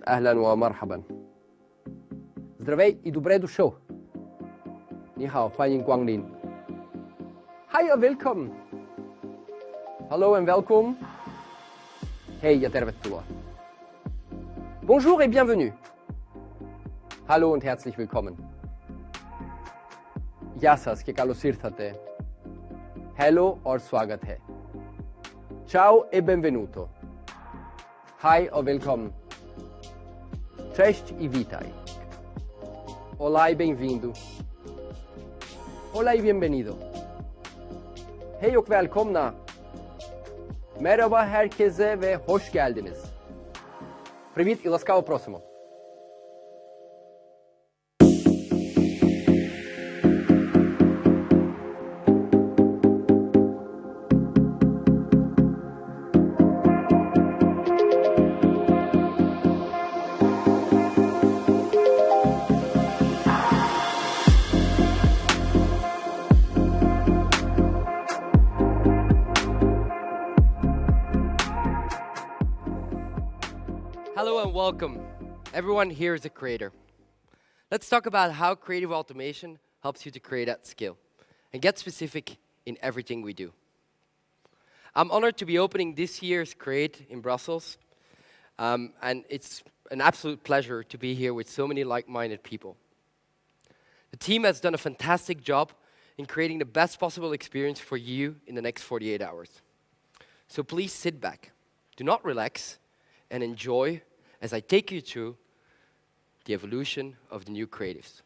أهلا ومرحبا. Здравей и добре дошъл. Ni hao,欢迎光临. Hej og velkommen. Hallo en welkom. Hei ja tervetuloa. Bonjour et bienvenue. Hallo und herzlich willkommen. Γεια σας και καλώς ήρθατε. Hello और स्वागत है. Ciao e benvenuto. Hej og velkommen. Cześć i witaj. Olá e bem-vindo. Olá e bienvenido. Hey och välkomna. Merhaba herkese ve hoş geldiniz. Привіт і ласкаво просимо. Hello and welcome. Everyone here is a creator. Let's talk about how creative automation helps you to create at scale and get specific in everything we do. I'm honored to be opening this year's Create in Brussels, and it's an absolute pleasure to be here with so many like-minded people. The team has done a fantastic job in creating the best possible experience for you in the next 48 hours. So please sit back, do not relax, and enjoy as I take you through the evolution of the new creatives.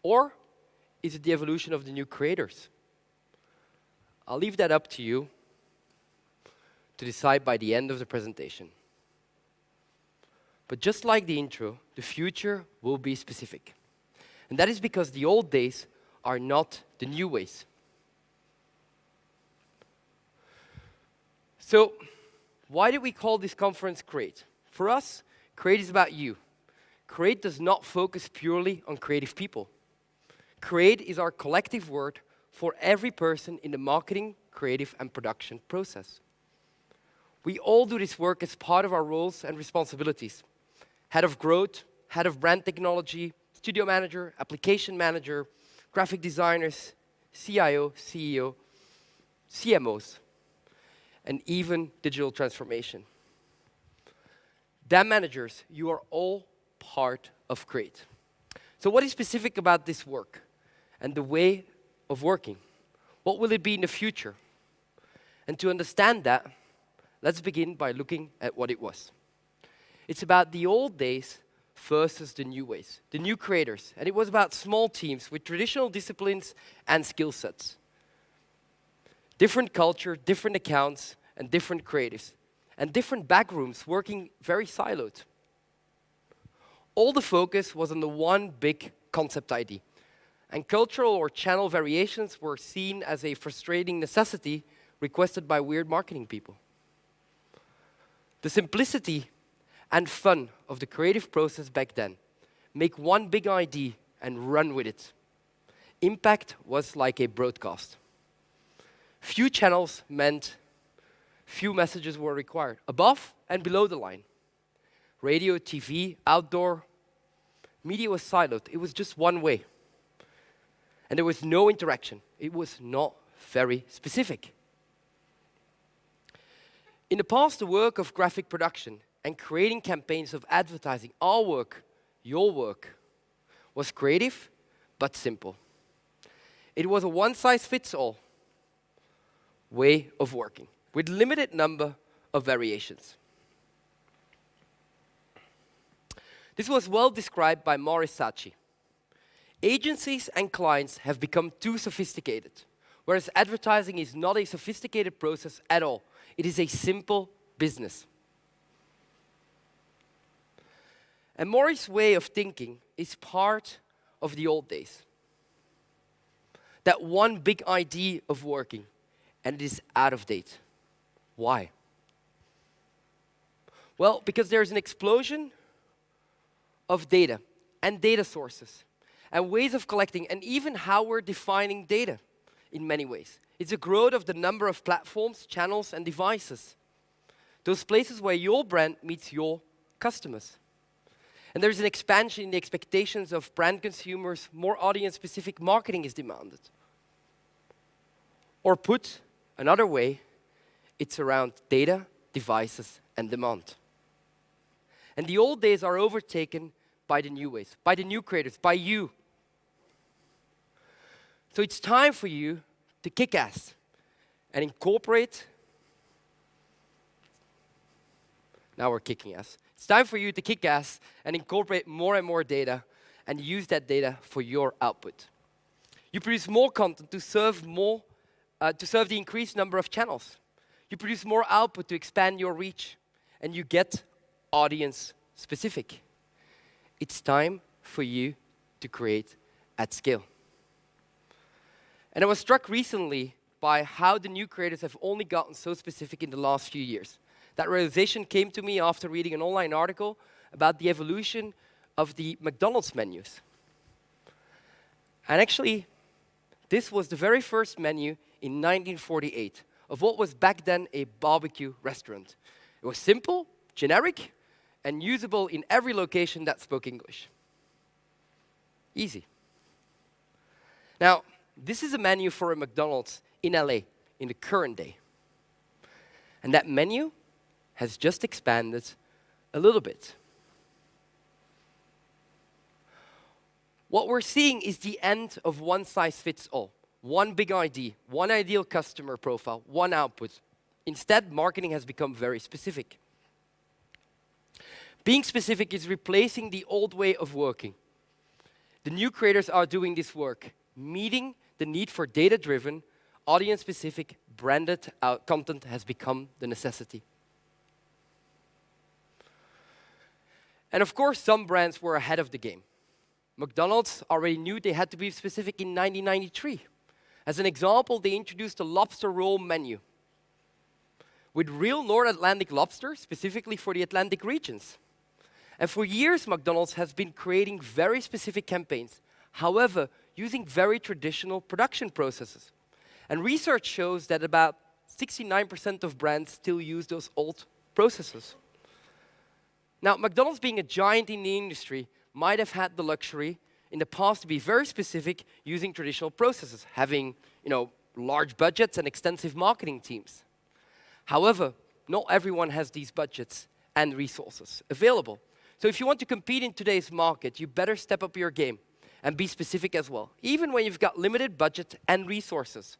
Or is it the evolution of the new creators? I'll leave that up to you to decide by the end of the presentation. But just like the intro, the future will be specific. And that is because the old days are not the new ways. So, why did we call this conference Create? For us, Create is about you. Create does not focus purely on creative people. Create is our collective word for every person in the marketing, creative, and production process. We all do this work as part of our roles and responsibilities. Head of growth, head of brand technology, studio manager, application manager, graphic designers, CIO, CEO, CMOs, and even digital transformation. Damn managers, you are all part of Create. So what is specific about this work and the way of working? What will it be in the future? And to understand that, let's begin by looking at what it was. It's about the old days versus the new ways, the new creators. And it was about small teams with traditional disciplines and skill sets. Different culture, different accounts, and different creatives. And different backrooms working very siloed. All the focus was on the one big concept ID. And cultural or channel variations were seen as a frustrating necessity requested by weird marketing people. The simplicity and fun of the creative process back then make one big ID and run with it. Impact was like a broadcast. Few channels meant few messages were required, above and below the line. Radio, TV, outdoor, media was siloed. It was just one way. And there was no interaction. It was not very specific. In the past, the work of graphic production and creating campaigns of advertising, our work, your work, was creative but simple. It was a one-size-fits-all way of working, with limited number of variations. This was well described by Maurice Sachi. Agencies and clients have become too sophisticated, whereas advertising is not a sophisticated process at all. It is a simple business. And Maurice's way of thinking is part of the old days. That one big idea of working, and it is out of date. Why? Well, because there's an explosion of data and data sources and ways of collecting and even how we're defining data in many ways. It's a growth of the number of platforms, channels, and devices. Those places where your brand meets your customers. And there's an expansion in the expectations of brand consumers, more audience-specific marketing is demanded. Or put another way, it's around data, devices, and demand. And the old days are overtaken by the new ways, by the new creators, by you. So it's time for you to kick ass and incorporate. Now we're kicking ass. It's time for you to kick ass and incorporate more and more data and use that data for your output. You produce more content to serve the increased number of channels. You produce more output to expand your reach, and you get audience specific. It's time for you to create at scale. And I was struck recently by how the new creators have only gotten so specific in the last few years. That realization came to me after reading an online article about the evolution of the McDonald's menus. And actually, this was the very first menu in 1948 of what was back then a barbecue restaurant. It was simple, generic, and usable in every location that spoke English. Easy. Now, this is a menu for a McDonald's in LA in the current day. And that menu has just expanded a little bit. What we're seeing is the end of one size fits all. One big ID, one ideal customer profile, one output. Instead, marketing has become very specific. Being specific is replacing the old way of working. The new creators are doing this work, meeting the need for data-driven, audience-specific, branded content has become the necessity. And of course, some brands were ahead of the game. McDonald's already knew they had to be specific in 1993. As an example, they introduced a lobster roll menu with real North Atlantic lobster, specifically for the Atlantic regions. And for years, McDonald's has been creating very specific campaigns, however, using very traditional production processes. And research shows that about 69% of brands still use those old processes. Now, McDonald's being a giant in the industry might have had the luxury in the past to be very specific using traditional processes, having large budgets and extensive marketing teams. However, not everyone has these budgets and resources available. So if you want to compete in today's market, you better step up your game and be specific as well, even when you've got limited budget and resources.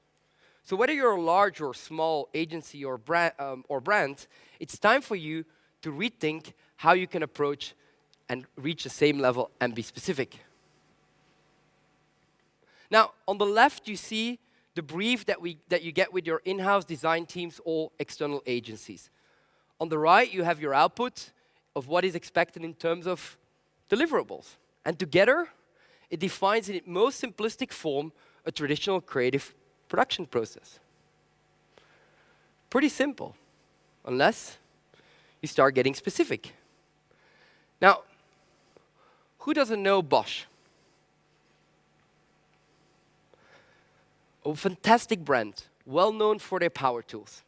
So whether you're a large or small agency or brand, it's time for you to rethink how you can approach and reach the same level and be specific. Now, on the left, you see the brief that you get with your in-house design teams or external agencies. On the right, you have your output of what is expected in terms of deliverables. And together, it defines in its most simplistic form a traditional creative production process. Pretty simple, unless you start getting specific. Now, who doesn't know Bosch? A fantastic brand, well known for their power tools.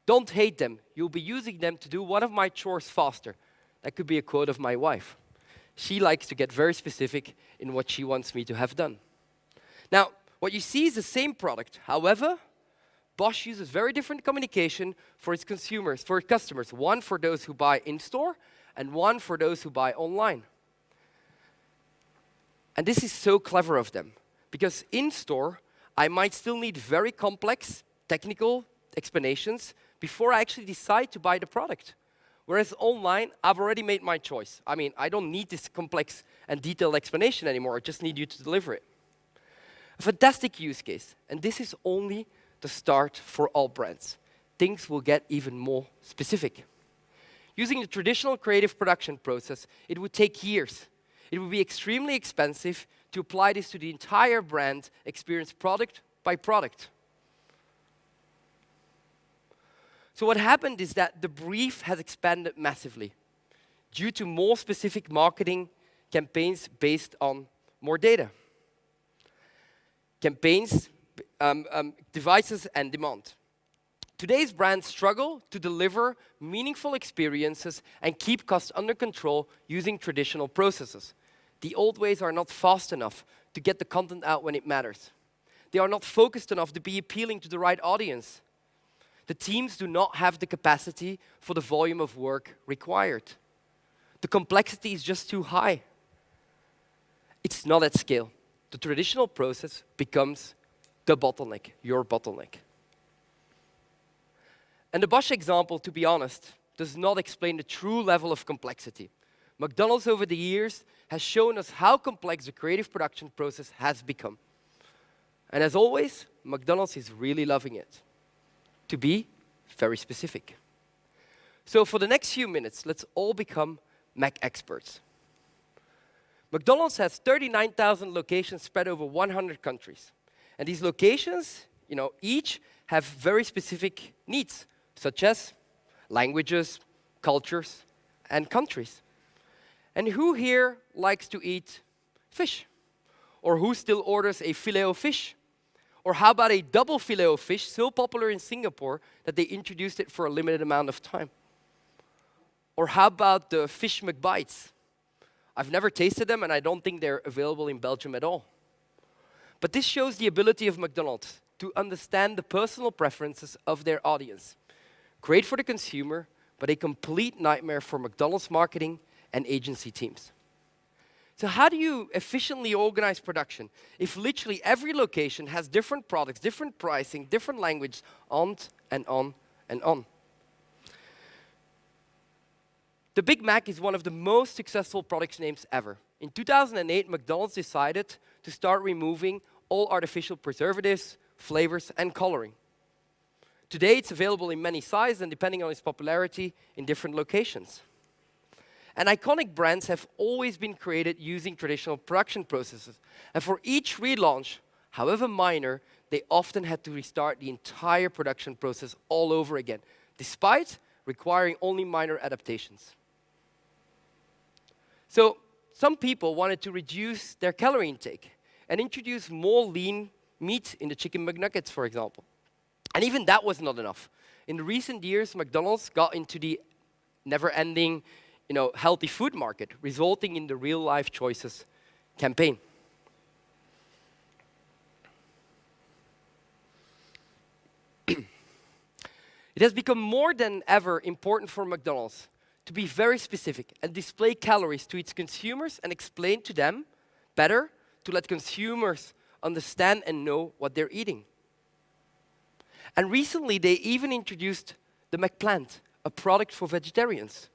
Don't hate them, you'll be using them to do one of my chores faster. That could be a quote of my wife. She likes to get very specific in what she wants me to have done. Now, what you see is the same product. However, Bosch uses very different communication for its consumers, for its customers. One for those who buy in-store, and one for those who buy online. And this is so clever of them, because in-store, I might still need very complex technical explanations before I actually decide to buy the product. Whereas online, I've already made my choice. I mean, I don't need this complex and detailed explanation anymore. I just need you to deliver it. A fantastic use case. And this is only the start for all brands. Things will get even more specific. Using the traditional creative production process, it would take years. It would be extremely expensive to apply this to the entire brand experience product by product. So what happened is that the brief has expanded massively due to more specific marketing campaigns based on more data. Campaigns, devices, and demand. Today's brands struggle to deliver meaningful experiences and keep costs under control using traditional processes. The old ways are not fast enough to get the content out when it matters. They are not focused enough to be appealing to the right audience. The teams do not have the capacity for the volume of work required. The complexity is just too high. It's not at scale. The traditional process becomes the bottleneck, your bottleneck. And the Bosch example, to be honest, does not explain the true level of complexity. McDonald's over the years has shown us how complex the creative production process has become. And as always, McDonald's is really loving it. To be very specific. So for the next few minutes, let's all become Mac experts. McDonald's has 39,000 locations spread over 100 countries. And these locations, each have very specific needs, such as languages, cultures, and countries. And who here likes to eat fish? Or who still orders a filet of fish? Or how about a double filet of fish, so popular in Singapore that they introduced it for a limited amount of time? Or how about the fish McBites? I've never tasted them, and I don't think they're available in Belgium at all. But this shows the ability of McDonald's to understand the personal preferences of their audience. Great for the consumer, but a complete nightmare for McDonald's marketing and agency teams. So how do you efficiently organize production if literally every location has different products, different pricing, different language, on and on and on? The Big Mac is one of the most successful product names ever. In 2008, McDonald's decided to start removing all artificial preservatives, flavors, and coloring. Today, it's available in many sizes and, depending on its popularity, in different locations. And iconic brands have always been created using traditional production processes. And for each relaunch, however minor, they often had to restart the entire production process all over again, despite requiring only minor adaptations. So some people wanted to reduce their calorie intake and introduce more lean meat in the chicken McNuggets, for example. And even that was not enough. In recent years, McDonald's got into the never-ending healthy food market, resulting in the Real Life Choices campaign. It has become more than ever important for McDonald's to be very specific and display calories to its consumers and explain to them better to let consumers understand and know what they're eating. And recently, they even introduced the McPlant, a product for vegetarians.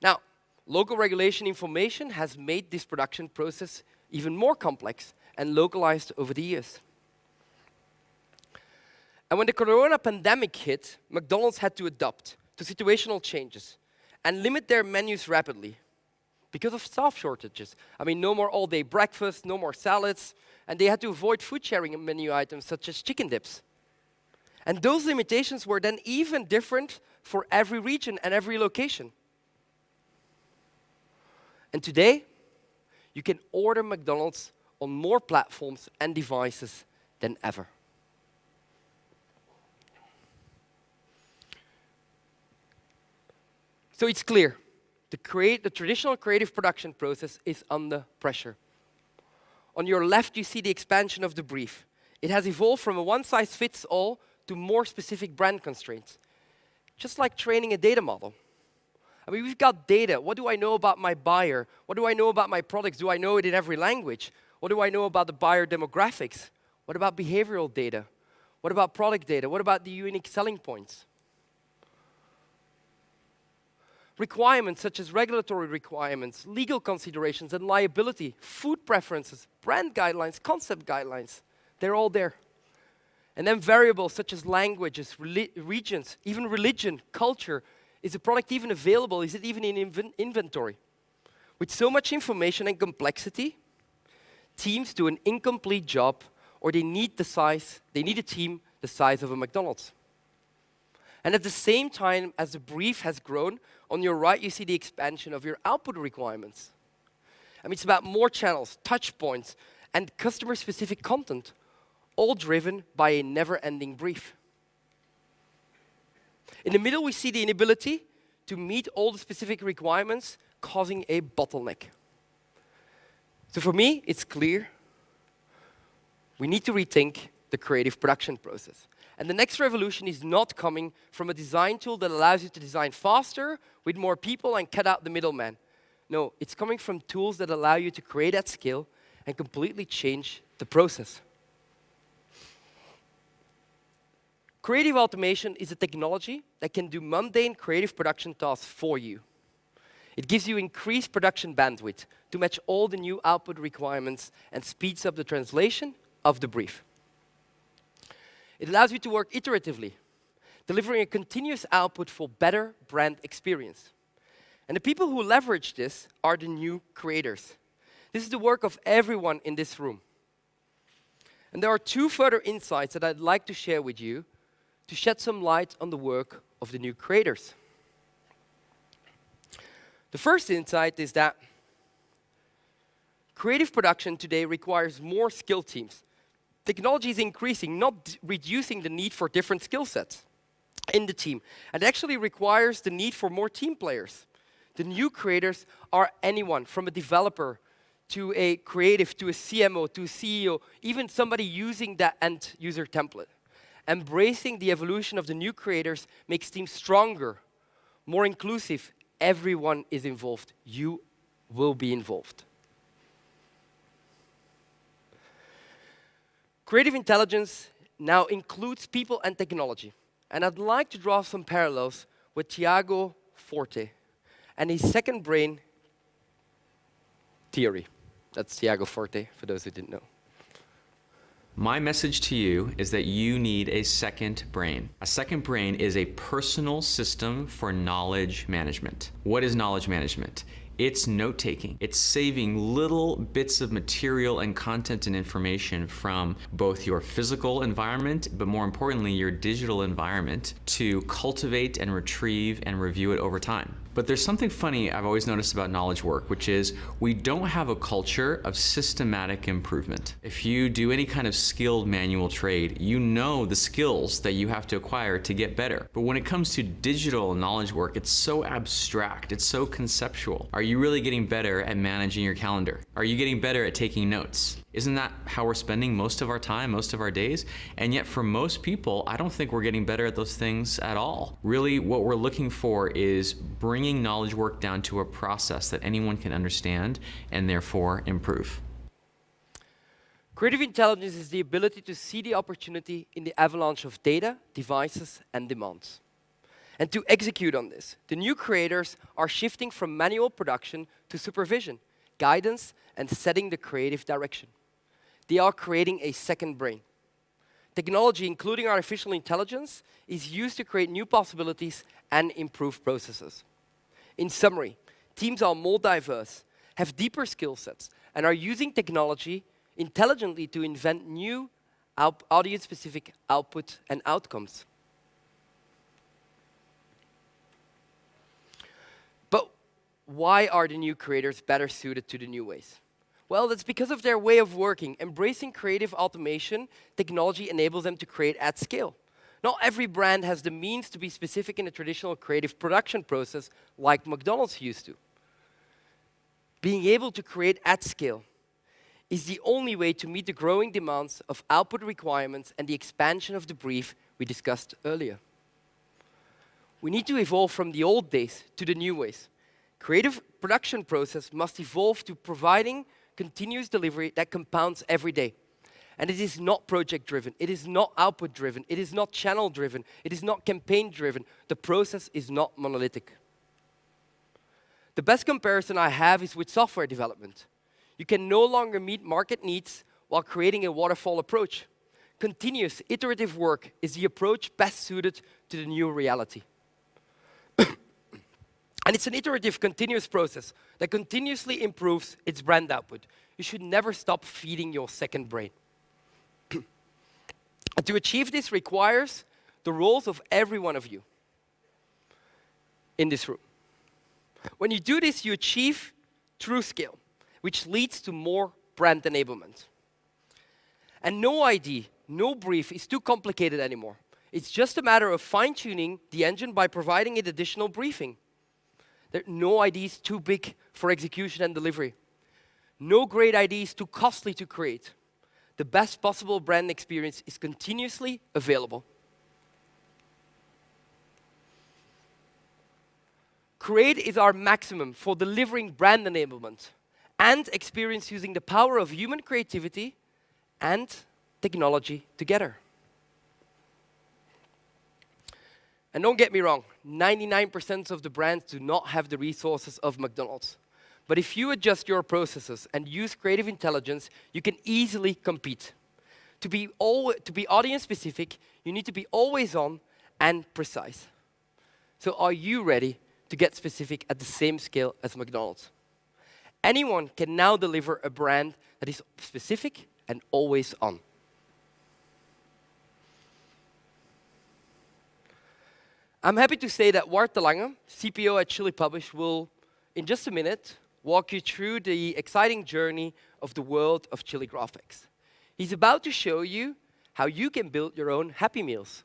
Now, local regulation information has made this production process even more complex and localized over the years. And when the corona pandemic hit, McDonald's had to adapt to situational changes and limit their menus rapidly because of staff shortages. I mean, no more all-day breakfast, no more salads, and they had to avoid food sharing menu items such as chicken dips. And those limitations were then even different for every region and every location. And today, you can order McDonald's on more platforms and devices than ever. So it's clear, the traditional creative production process is under pressure. On your left, you see the expansion of the brief. It has evolved from a one-size-fits-all to more specific brand constraints, just like training a data model. I mean, we've got data. What do I know about my buyer? What do I know about my products? Do I know it in every language? What do I know about the buyer demographics? What about behavioral data? What about product data? What about the unique selling points? Requirements such as regulatory requirements, legal considerations and liability, food preferences, brand guidelines, concept guidelines, they're all there. And then variables such as languages, regions, even religion, culture. Is the product even available? Is it even in inventory? With so much information and complexity, teams do an incomplete job, or they need a team the size of a McDonald's. And at the same time as the brief has grown, on your right you see the expansion of your output requirements. I mean, it's about more channels, touch points, and customer-specific content, all driven by a never-ending brief. In the middle, we see the inability to meet all the specific requirements, causing a bottleneck. So for me, it's clear we need to rethink the creative production process. And the next revolution is not coming from a design tool that allows you to design faster with more people and cut out the middleman. No, it's coming from tools that allow you to create at scale and completely change the process. Creative automation is a technology that can do mundane creative production tasks for you. It gives you increased production bandwidth to match all the new output requirements and speeds up the translation of the brief. It allows you to work iteratively, delivering a continuous output for better brand experience. And the people who leverage this are the new creators. This is the work of everyone in this room. And there are two further insights that I'd like to share with you to shed some light on the work of the new creators. The first insight is that creative production today requires more skilled teams. Technology is increasing, not reducing the need for different skill sets in the team. And it actually requires the need for more team players. The new creators are anyone from a developer to a creative, to a CMO, to a CEO, even somebody using that end user template. Embracing the evolution of the new creators makes teams stronger, more inclusive. Everyone is involved. You will be involved. Creative intelligence now includes people and technology. And I'd like to draw some parallels with Tiago Forte and his second brain theory. That's Tiago Forte, for those who didn't know. My message to you is that you need a second brain. A second brain is a personal system for knowledge management. What is knowledge management? It's note-taking. It's saving little bits of material and content and information from both your physical environment, but more importantly, your digital environment, to cultivate and retrieve and review it over time. But there's something funny I've always noticed about knowledge work, which is we don't have a culture of systematic improvement. If you do any kind of skilled manual trade, you know the skills that you have to acquire to get better. But when it comes to digital knowledge work, it's so abstract, it's so conceptual. Are you really getting better at managing your calendar? Are you getting better at taking notes? Isn't that how we're spending most of our time, most of our days? And yet for most people, I don't think we're getting better at those things at all. Really, what we're looking for is bringing knowledge work down to a process that anyone can understand and therefore improve. Creative intelligence is the ability to see the opportunity in the avalanche of data, devices, and demands. And to execute on this, the new creators are shifting from manual production to supervision, guidance, and setting the creative direction. They are creating a second brain. Technology, including artificial intelligence, is used to create new possibilities and improve processes. In summary, teams are more diverse, have deeper skill sets, and are using technology intelligently to invent new audience-specific output and outcomes. But why are the new creators better suited to the new ways? Well, that's because of their way of working. Embracing creative automation, technology enables them to create at scale. Not every brand has the means to be specific in a traditional creative production process like McDonald's used to. Being able to create at scale is the only way to meet the growing demands of output requirements and the expansion of the brief we discussed earlier. We need to evolve from the old days to the new ways. Creative production process must evolve to providing continuous delivery that compounds every day. And it is not project-driven, it is not output-driven, it is not channel-driven, it is not campaign-driven. The process is not monolithic. The best comparison I have is with software development. You can no longer meet market needs while creating a waterfall approach. Continuous, iterative work is the approach best suited to the new reality. And it's an iterative, continuous process that continuously improves its brand output. You should never stop feeding your second brain. And to achieve this requires the roles of every one of you in this room. When you do this, you achieve true scale, which leads to more brand enablement. And no ID, no brief is too complicated anymore. It's just a matter of fine-tuning the engine by providing it additional briefing. There are no ideas too big for execution and delivery. No great ideas too costly to create. The best possible brand experience is continuously available. Create is our maximum for delivering brand enablement and experience using the power of human creativity and technology together. And don't get me wrong, 99% of the brands do not have the resources of McDonald's. But if you adjust your processes and use creative intelligence, you can easily compete. To be audience-specific, you need to be always on and precise. So are you ready to get specific at the same scale as McDonald's? Anyone can now deliver a brand that is specific and always on. I'm happy to say that Wart de Lange, CPO at Chili Publish, will, in just a minute, walk you through the exciting journey of the world of chili graphics. He's about to show you how you can build your own Happy Meals.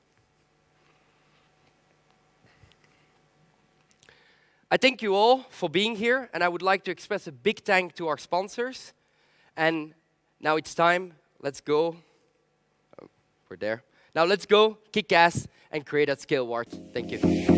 I thank you all for being here, and I would like to express a big thank to our sponsors. And now it's time, let's go. Oh, we're there. Now let's go, kick ass, and create at scale, Wart. Thank you.